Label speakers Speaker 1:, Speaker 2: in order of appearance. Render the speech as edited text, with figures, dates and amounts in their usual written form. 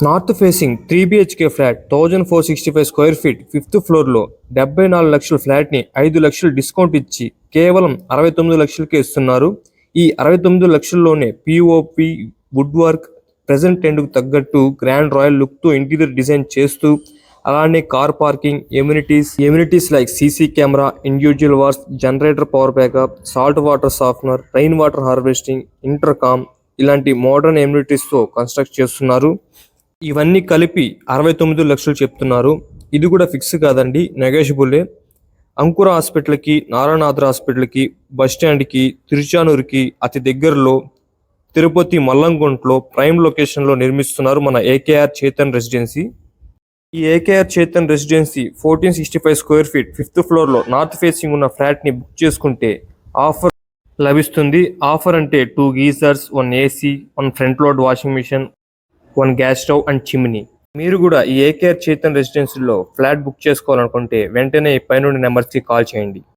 Speaker 1: North facing 3 BHK flat 1465 square feet 5th ఫ్లోర్లో 74 లక్షల ఫ్లాట్ని 5 లక్షలు డిస్కౌంట్ ఇచ్చి కేవలం 69 లక్షలకే ఇస్తున్నారు. ఈ 69 లక్షల్లోనే పిఓపి, వుడ్ వర్క్, ప్రెజెంట్ ట్రెండ్కు తగ్గట్టు గ్రాండ్ రాయల్ లుక్తో ఇంటీరియర్ డిజైన్ చేస్తూ, అలానే car parking, amenities like CC camera, individual walls, generator power backup, salt water softener, rain water harvesting, intercom ఇలాంటి మోడర్న్ ఎమ్యూనిటీస్తో కన్స్ట్రక్ట్ చేస్తున్నారు. ఇవన్నీ కలిపి 69 లక్షలు చెప్తున్నారు. ఇది కూడా ఫిక్స్ కాదండి, నెగోషియబులే. అంకుర హాస్పిటల్కి, నారాయణాద్ర హాస్పిటల్కి, బస్టాండ్కి, తిరుచానూరుకి అతి దగ్గరలో తిరుపతి మల్లంగుంట్లో ప్రైమ్ లొకేషన్లో నిర్మిస్తున్నారు మన ఏకేఆర్ చేతన్ రెసిడెన్సీ. ఈ AKR Chetan residency 1465 square feet 5th ఫ్లోర్లో నార్త్ ఫేసింగ్ ఉన్న ఫ్లాట్ని బుక్ చేసుకుంటే ఆఫర్ లభిస్తుంది. ఆఫర్ అంటే 2 geysers, 1 AC, 1 front load washing machine, 1 gas stove and chimney. మీరు కూడా ఈ ఏకేఆర్ చేతన్ రెసిడెన్సీలో ఫ్లాట్ బుక్ చేసుకోవాలనుకుంటే వెంటనే పైనుండి నెంబర్స్కి కాల్ చేయండి.